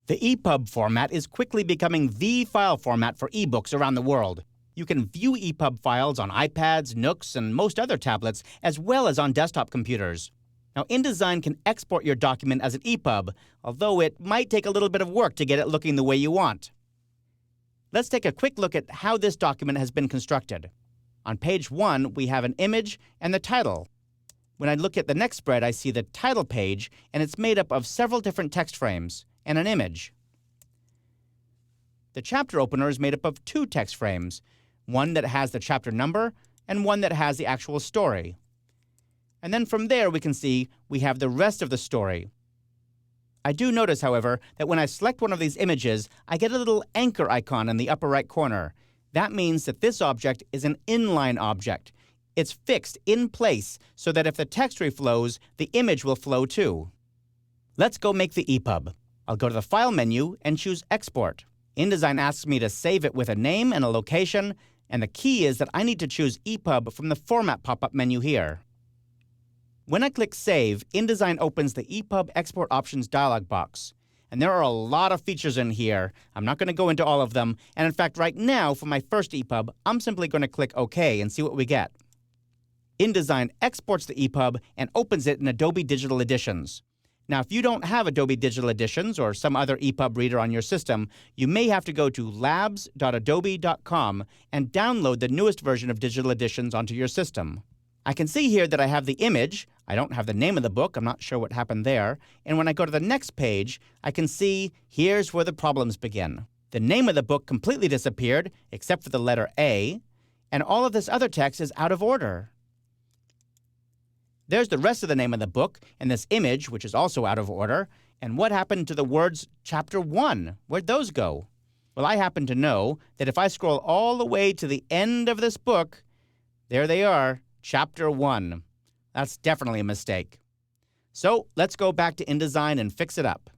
The EPUB format is quickly becoming the file format for ebooks around the world. You can view EPUB files on iPads, Nooks, and most other tablets, as well as on desktop computers. Now, InDesign can export your document as an EPUB, although it might take a little bit of work to get it looking the way you want. Let's take a quick look at how this document has been constructed. On page 1, we have an image and the title. When I look at the next spread, I see the title page, and it's made up of several different text frames and an image. The chapter opener is made up of 2 text frames, one that has the chapter number and one that has the actual story. And then from there we can see we have the rest of the story. I do notice, however, that when I select one of these images, I get a little anchor icon in the upper right corner. That means that this object is an inline object. It's fixed in place so that if the text reflows, the image will flow too. Let's go make the EPUB. I'll go to the File menu and choose Export. InDesign asks me to save it with a name and a location, and the key is that I need to choose EPUB from the Format pop-up menu here. When I click Save, InDesign opens the EPUB Export Options dialog box. And there are a lot of features in here. I'm not going to go into all of them, and in fact, right now, for my first EPUB, I'm simply going to click OK and see what we get. InDesign exports the EPUB and opens it in Adobe Digital Editions. Now, if you don't have Adobe Digital Editions or some other EPUB reader on your system, you may have to go to labs.adobe.com and download the newest version of Digital Editions onto your system. I can see here that I have the image. I don't have the name of the book. I'm not sure what happened there. And when I go to the next page, I can see here's where the problems begin. The name of the book completely disappeared, except for the letter A, and all of this other text is out of order. There's the rest of the name of the book, and this image, which is also out of order. And what happened to the words Chapter 1? Where'd those go? Well, I happen to know that if I scroll all the way to the end of this book, there they are, Chapter 1. That's definitely a mistake. So let's go back to InDesign and fix it up.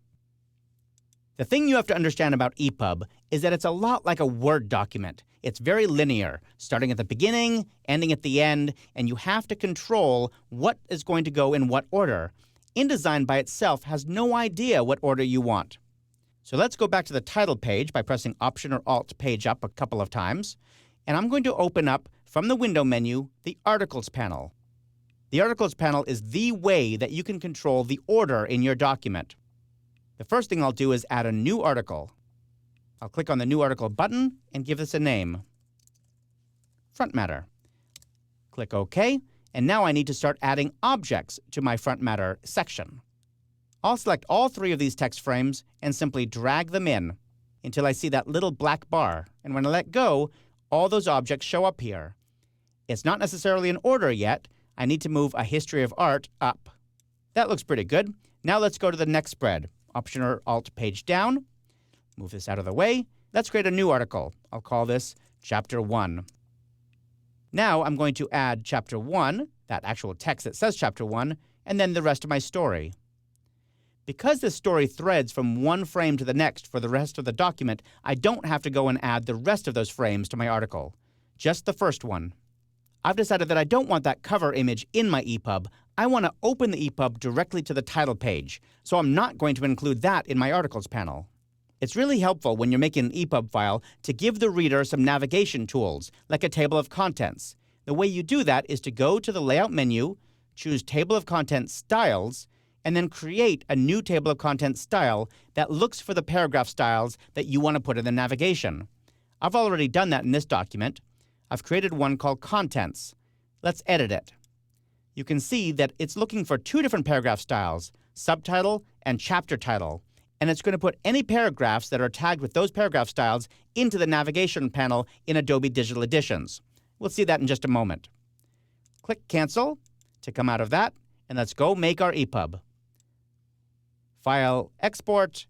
The thing you have to understand about EPUB is that it's a lot like a Word document. It's very linear, starting at the beginning, ending at the end, and you have to control what is going to go in what order. InDesign by itself has no idea what order you want. So let's go back to the title page by pressing Option or Alt Page Up a couple of times, and I'm going to open up from the Window menu the Articles panel. The Articles panel is the way that you can control the order in your document. The first thing I'll do is add a new article. I'll click on the New Article button and give this a name. Front Matter. Click OK, and now I need to start adding objects to my Front Matter section. I'll select all 3 of these text frames and simply drag them in until I see that little black bar, and when I let go, all those objects show up here. It's not necessarily in order yet. I need to move a History of Art up. That looks pretty good. Now let's go to the next spread. Option or Alt Page Down. Move this out of the way. Let's create a new article. I'll call this Chapter 1. Now I'm going to add Chapter 1, that actual text that says Chapter 1, and then the rest of my story. Because this story threads from one frame to the next for the rest of the document, I don't have to go and add the rest of those frames to my article, just the first one. I've decided that I don't want that cover image in my EPUB. I want to open the EPUB directly to the title page, so I'm not going to include that in my Articles panel. It's really helpful when you're making an EPUB file to give the reader some navigation tools, like a table of contents. The way you do that is to go to the Layout menu, choose Table of Contents Styles, and then create a new table of contents style that looks for the paragraph styles that you want to put in the navigation. I've already done that in this document. I've created one called Contents. Let's edit it. You can see that it's looking for 2 different paragraph styles, subtitle and chapter title, and it's going to put any paragraphs that are tagged with those paragraph styles into the navigation panel in Adobe Digital Editions. We'll see that in just a moment. Click Cancel to come out of that, and let's go make our EPUB. File, Export,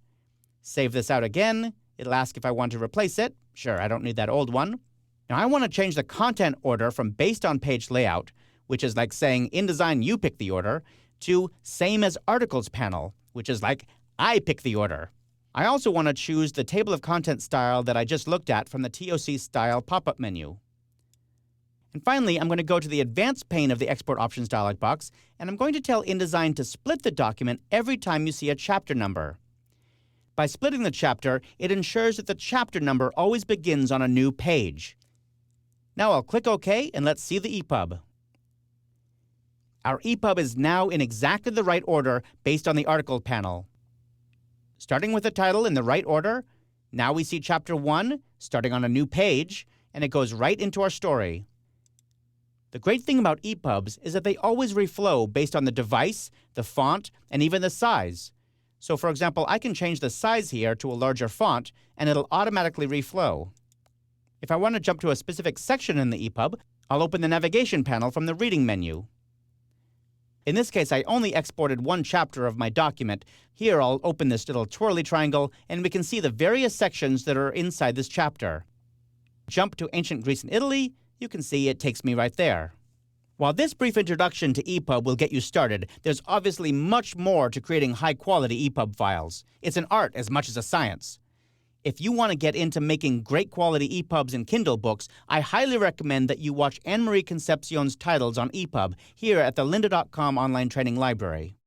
save this out again. It'll ask if I want to replace it. Sure, I don't need that old one. Now I want to change the content order from Based on Page Layout, which is like saying InDesign you pick the order, to Same as Articles panel, which is like I pick the order. I also want to choose the Table of Contents style that I just looked at from the TOC Style pop-up menu. And finally, I'm going to go to the Advanced pane of the Export Options dialog box, and I'm going to tell InDesign to split the document every time you see a chapter number. By splitting the chapter, it ensures that the chapter number always begins on a new page. Now I'll click OK and let's see the EPUB. Our EPUB is now in exactly the right order based on the article panel. Starting with the title in the right order, now we see Chapter 1 starting on a new page, and it goes right into our story. The great thing about EPUBs is that they always reflow based on the device, the font, and even the size. So for example, I can change the size here to a larger font, and it'll automatically reflow. If I want to jump to a specific section in the EPUB, I'll open the navigation panel from the reading menu. In this case, I only exported one chapter of my document. Here, I'll open this little twirly triangle, and we can see the various sections that are inside this chapter. Jump to ancient Greece and Italy, you can see it takes me right there. While this brief introduction to EPUB will get you started, there's obviously much more to creating high-quality EPUB files. It's an art as much as a science. If you want to get into making great quality EPUBs and Kindle books, I highly recommend that you watch Anne-Marie Concepcion's titles on EPUB here at the lynda.com online training library.